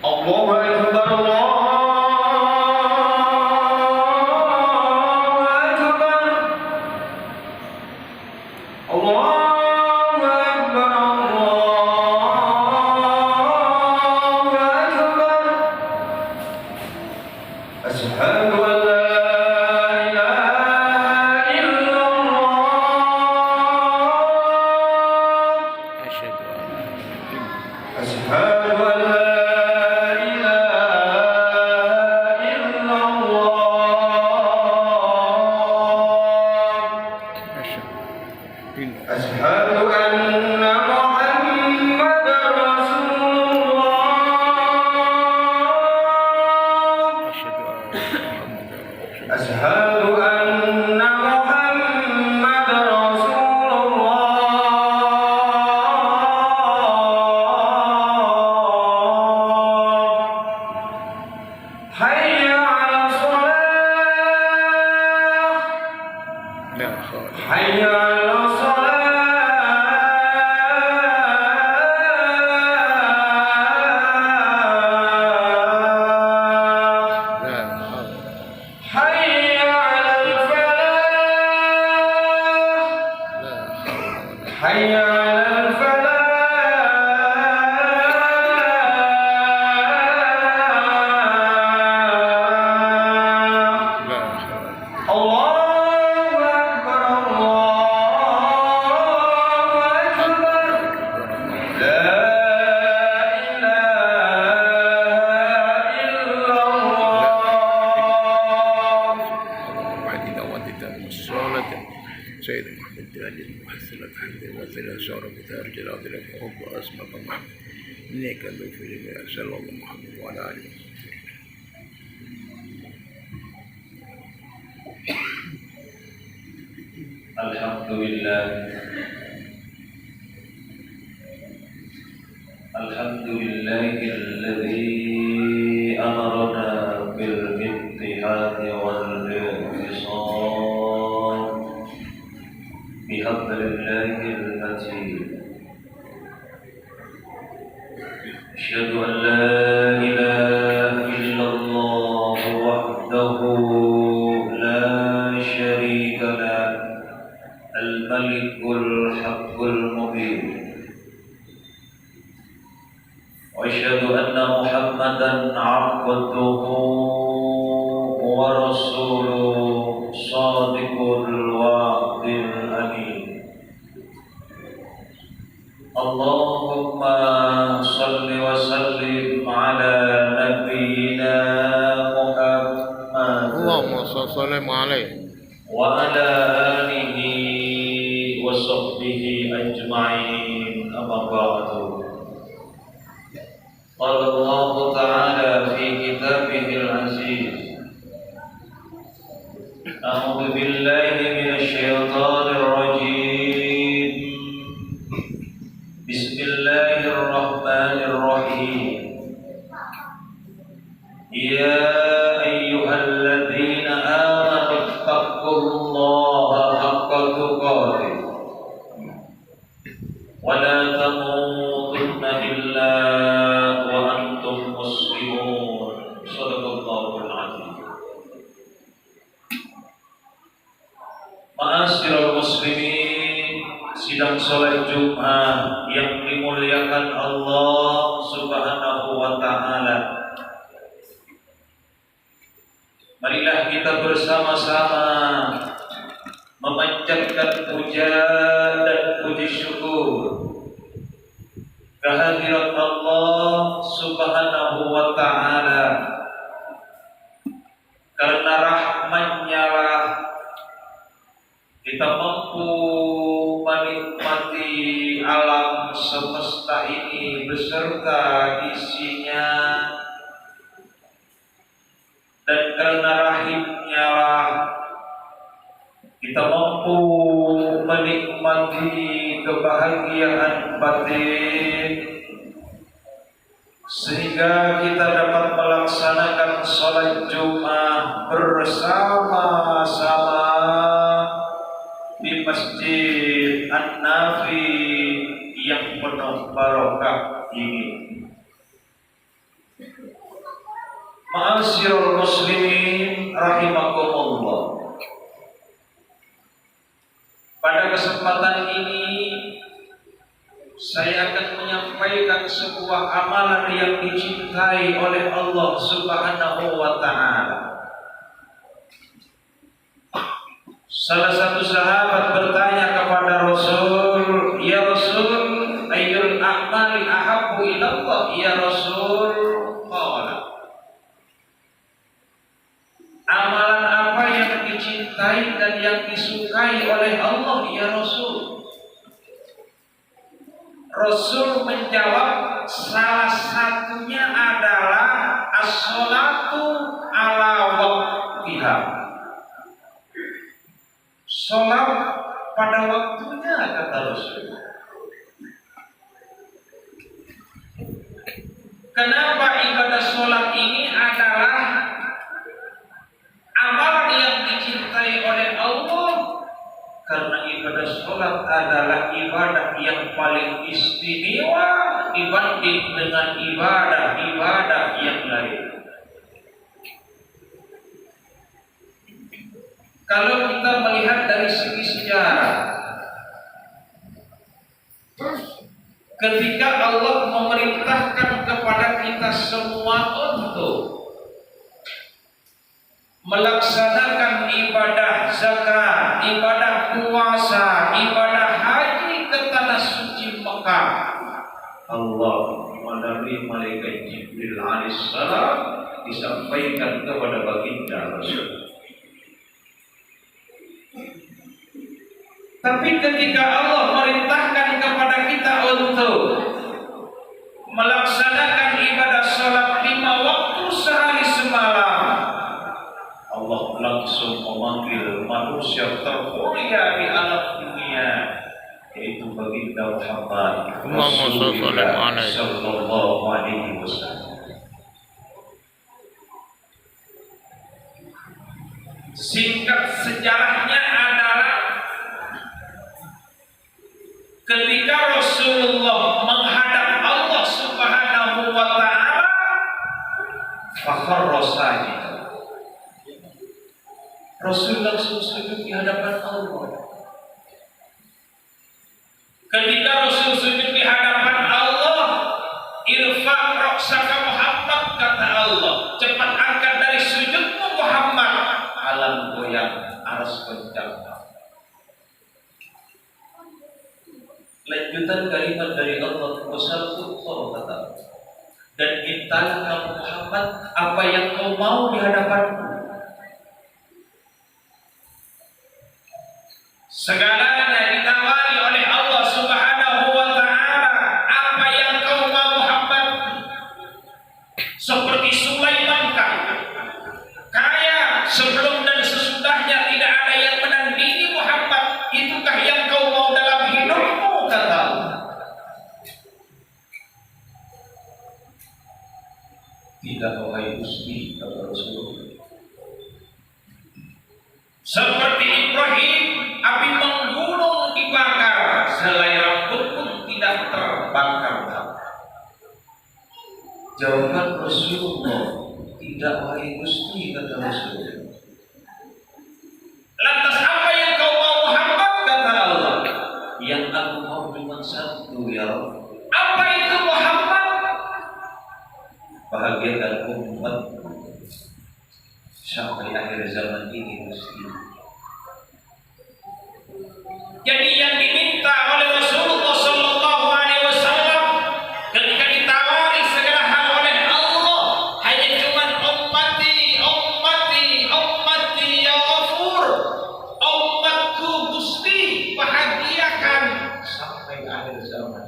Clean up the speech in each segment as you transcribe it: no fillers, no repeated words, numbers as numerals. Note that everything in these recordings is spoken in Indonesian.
Allahu Akbar, Allahu Akbar, Allahu Akbar. Asyhadu an la ilaha illallah. Asyhadu an la أشهد أن محمدًا رسول الله. أشهد أن محمدًا رسول الله. حي على الصلاة. حي على الصلاة. حي على الفلاح. حي على الفلاح. الله أكبر، الله أكبر. لا إله إلا الله. بعد دعوة الصلاة سيد محمد الهادي المحسن الحمد وسلم شعر بثار جلال الحب وأسمك محمد إنك ذو في الله صلى الله محمد وعلى آله الحمد لله الذي أمرنا بالاتحاد والانفصال بحبل الله المتين. أشهد أن لا إله إلا الله وحده لا شريك له الملك الحق المبين. وأشهد أن محمدًا عبده ورسوله صادق الوعد الأمين. اللهم صل وسلم على نبينا محمد اللهم صل عليه وعلى آله وصحبه أجمعين. أما بعد، قال الله تعالى في كتابه العزيز: أعوذ بالله من الشيطان الرجيم. بسم الله الرحمن الرحيم. يا أيها الذين آمنوا اتقوا الله حق تقاته ولا تموتن إلا وأنتم مسلمون. صدق الله العظيم. Ma'asyiral muslimin, sidang salat Jumat yang dimuliakan Allah Subhanahu wa taala. Marilah kita bersama-sama memanjatkan puja dan puji syukur kehadirat Allah Subhanahu wa taala. Karena rahmat-Nya lah kita mampu menikmati alam semesta ini beserta isinya, dan karena rahim-Nya lah kita mampu menikmati kebahagiaan batin, sehingga kita dapat melaksanakan salat Jumat bersama-sama di Masjid An-Nafi yang penuh barokah ini. Ma'asyiral muslimin rahimakumullah. Pada kesempatan ini saya akan menyampaikan sebuah amalan yang dicintai oleh Allah Subhanahu wa taala. Salah satu sahabat bertanya kepada Rasul, "Ya Rasul, ayyul a'mali ahabbu ilallah?" Ya Rasul, qala, amalan apa yang dicintai dan yang disukai oleh Allah ya Rasul? Rasul menjawab, salah satunya adalah as-sholatu ala waqtiha. Sholat pada waktunya, kata Rasul. Kenapa ibadah sholat ini adalah amalan yang dicintai oleh Allah? Karena ibadah sholat adalah ibadah yang paling istimewa dibanding dengan ibadah-ibadah yang lain. Kalau kita melihat dari segi sejarah, ketika Allah memerintahkan kepada kita semua untuk melaksanakan ibadah zakat, ibadah puasa, ibadah haji ke tanah suci Mekah, Allah melalui malaikat Jibril alaihissalam disampaikan kepada baginda Rasul. Tapi ketika Allah merintahkan kepada kita untuk melaksanakan ibadah sholat 5 waktu sehari semalam, Allah langsung memanggil manusia termulia di alam dunia, yaitu baginda Muhammad Rasulullah sallallahu alaihi wasallam. Singkat sejarahnya adalah ketika Rasulullah menghadap Allah Subhanahu wa taala, fakharra sajidan. Rasul langsung sujud di hadapan Allah. Ketika Rasul sujud di hadapan Allah, irfa' ra'saka Muhammad, kata Allah, cepat angkat dari sujudmu Muhammad. Alam goyang, aras goncang. Lanjutan kalimat dari Allah, "Wasaltu kata, dan mintalah kamu Muhammad apa yang kau mau di hadapanku." Segalanya ditawari oleh Allah Subhanahu wa taala. Apa yang kau mau Muhammad? Seperti Sulaiman kaya, sebelum dan sesudahnya tidak ada yang menandingi Muhammad. Itukah yang kau mau dalam hidupmu, kata Allah. Tidak, wahai Gusti, kata Rasulullah. Seperti Ibrahim, api menggunung dibakar, selai rambut pun tidak terbakar. Jawaban Rasulullah, tidak, wahai Gusti, kata Rasulullah. Lantas apa yang kau mau Muhammad, kata Allah. Yang aku mau cuma satu, ya Rabb. Apa itu Muhammad? Bahagiakan umat sampai akhir zaman ini, Gusti. Jadi yang diminta oleh Rasulullah sallallahu alaihi wasallam ketika ditawari segala hal oleh Allah hanya cuma ummati, ummati, ummati ya Ghafur, umatku Gusti, bahagiakan sampai akhir zaman.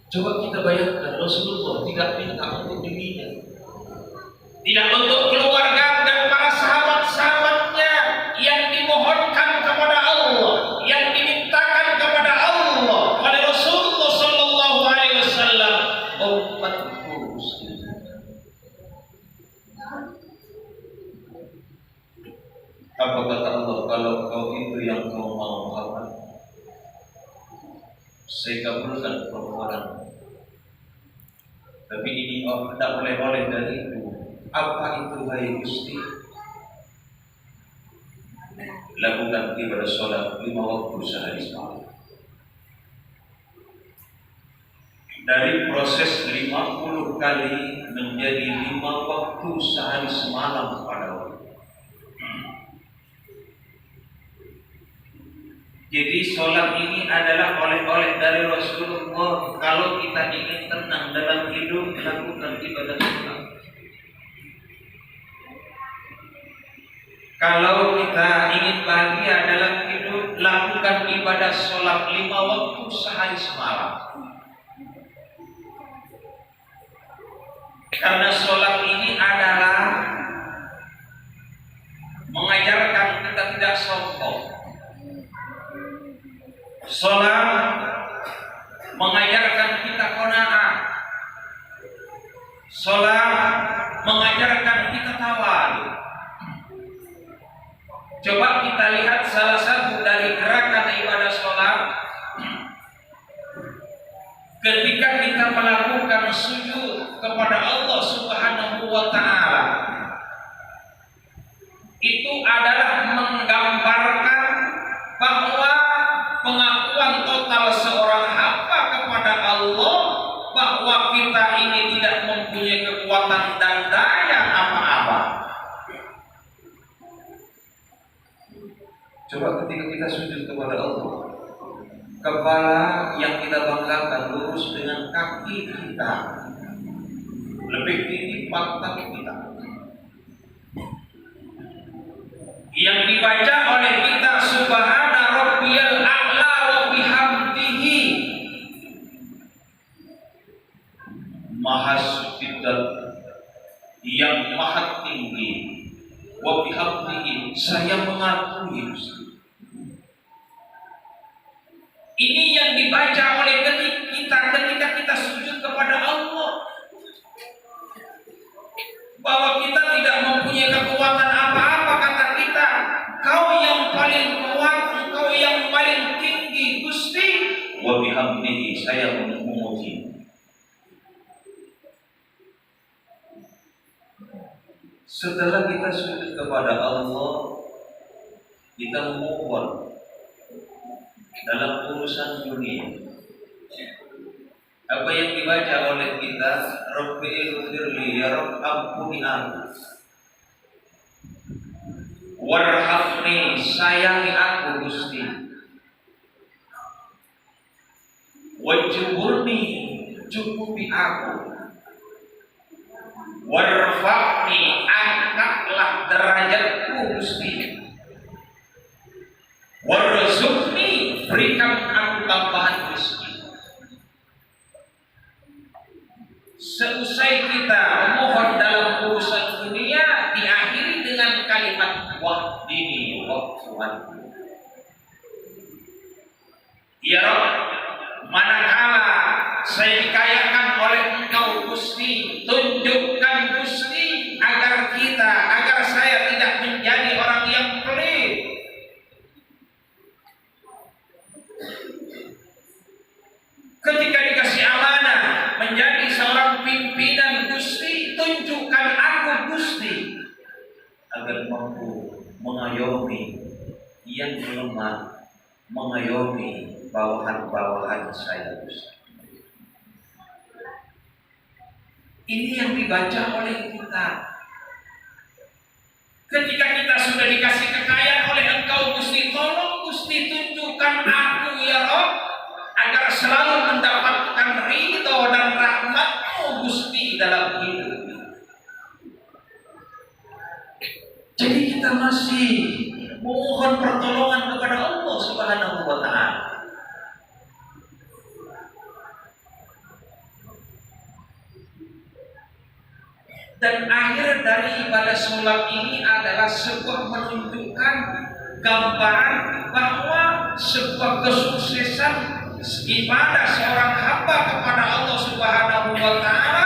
Coba kita bayangkan, Rasulullah tidak minta untuk dirinya, tidak untuk keluarga dan para sahabat-sahabatnya. Yang dimohonkan kepada Allah, yang dimintakan kepada Allah oleh Rasulullah sallallahu alaihi wasallam, umatku Gusti. Apa kata Allah, kalau kau itu yang kau mau Muhammad, saya kabulkan permohonanmu. Tapi ini tidak oleh-oleh dari itu. Apa itu hai Gusti? Lakukan ibadah sholat 5 waktu sehari semalam. Dari proses 50 kali menjadi 5 waktu sehari semalam pada waktu. Jadi sholat ini adalah oleh-oleh dari Rasulullah. Kalau kita ingin tenang dalam hidup, lakukan ibadah sholat. Kalau kita ingin bahagia dalam hidup, lakukan ibadah sholat 5 waktu sehari semalam. Karena sholat ini adalah mengajarkan kita tidak sombong. Sholat mengajarkan kita qanaah. Sholat mengajarkan kita tawadu. Coba kita lihat salah satu dari gerakan ibadah sholat. Ketika kita melakukan sujud kepada Allah Subhanahu wa Ta'ala, itu adalah menggambarkan bahwa pengakuan total seorang hamba kepada Allah bahwa kita ini tidak mempunyai kekuatan dan daya apa-apa. Coba ketika kita sujud kepada Allah, kepala yang kita banggakan lurus dengan kaki kita, lebih tinggi pantat kita. Yang dibaca oleh kita Subhana Rabbiyal A'la wa bihamdihi. Maha suci yang maha tinggi. Wa bihamdihi, saya mengakui. Ini yang dibaca oleh kita ketika kita sujud kepada Allah, bahwa kita tidak mempunyai kekuatan apa-apa. Kata kita, Kau yang paling kuat, Engkau yang paling tinggi Gusti. Wa bihamdihi, saya memuji. Setelah kita sujud kepada Allah, kita mohon dalam urusan dunia. Apa yang dibaca oleh kita, Rabbi ighfirli, ya Rabb ampuni aku. Warhamni, sayangi aku Gusti. Wajburni, cukupi aku. Warfa'ni, angkatlah derajatku Gusti. Warzuqni, berikan aku tambahan rezeki. Seusai kita memohon dalam urusan dunia, diakhiri dengan kalimat wahdini wa Tuhanku. Ya Rabb, manakala saya dikayakan oleh Engkau Gusti, tunjukkan Gusti agar saya tidak menjadi orang yang pelit. Ketika dikasih amanah menjadi seorang pimpinan Gusti, tunjukkan aku Gusti agar mampu mengayomi yang lemah, mengayomi bawahan-bawahan saya Gusti. Ini yang dibaca oleh kita. Ketika kita sudah dikasih kekayaan oleh Engkau Gusti, tolong Gusti tunjukkan aku ya Rabb, agar selalu mendapatkan ridho dan rahmat-Mu Gusti dalam hidup. Jadi kita masih memohon pertolongan kepada Allah Subhanahu wa Ta'ala. Dan akhir dari ibadah sholat ini adalah sebuah menunjukkan gambaran bahwa sebuah kesuksesan ibadah seorang hamba kepada Allah Subhanahu wa Ta'ala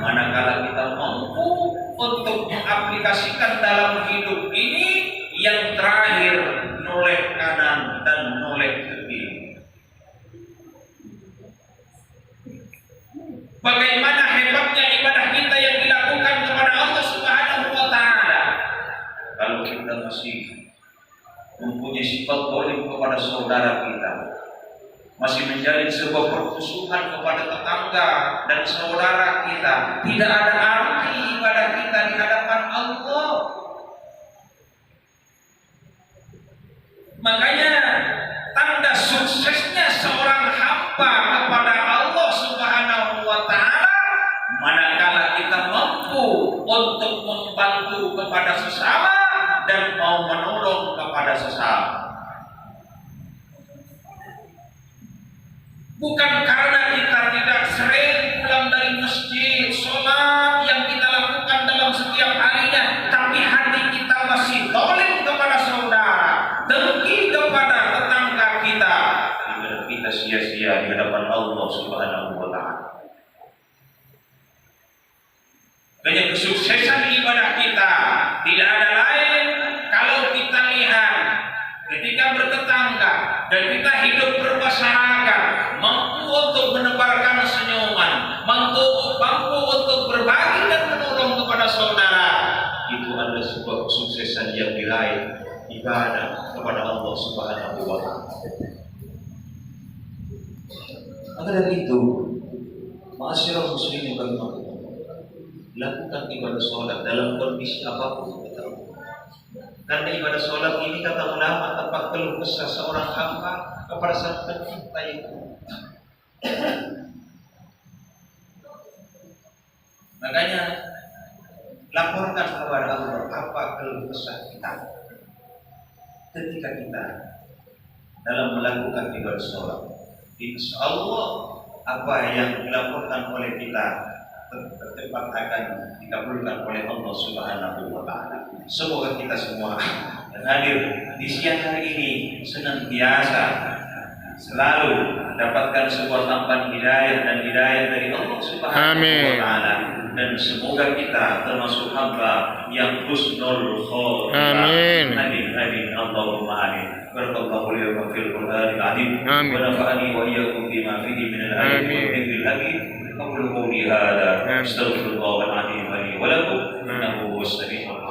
manakala kita mampu untuk mengaplikasikan dalam hidup ini yang terakhir noleh kanan dan noleh ke kiri. Bagaimana masih menjalin sebuah permusuhan kepada tetangga dan saudara kita, tidak ada arti ibadah kita di hadapan Allah. Makanya tanda suksesnya seorang hamba kepada Allah Subhanahu wa taala manakala kita mampu untuk membantu kepada sesama dan mau menolong kepada sesama. Bukan karena kita tidak sering pulang dari masjid, sholat yang kita lakukan dalam setiap harinya, tapi hati kita masih zalim kepada saudara, dengki kepada tetangga kita, ibadah kita sia-sia di hadapan Allah Subhanahu wa taala. Banyak kesuksesan ibadah kita tidak ada lain kalau kita lihat ketika bertetangga dan kita hidup bermasyarakat, mampu untuk menebarkan senyuman, mampu untuk berbagi dan menolong kepada saudara, itu adalah sebuah kesuksesan yang diraih ibadah kepada Allah Subhanahu wa taala. Maka dari itu, ma'asyiral muslimin rahimakumullah, lakukan ibadah sholat dalam kondisi apapun. Karena ibadah sholat ini kata ulama tempat keluh kesah seorang hamba kepada sang pencipta itu. Makanya laporkan kepada Allah apa keluh kesah kita ketika kita dalam melakukan ibadah sholat. Insya Allah apa yang dilaporkan oleh kita tepat akan dikabulkan oleh Allah Subhanahu wa taala. Semoga kita semua yang hadir di siang hari ini senantiasa selalu mendapatkan sebuah tambahan hidayah dan hidayah dari Allah Subhanahu wa taala, dan semoga kita termasuk hamba yang husnul khotimah. Amin. Amin. Allahumma amin. Barakallahu li wa fil Qur'anil azim. Wa nafa'ani wa iyyakum bima fihi min al-ayati wa dhikril hakim. أقول قولي هذا أستغفر الله العظيم لي ولكم إنه هو السميع العليم.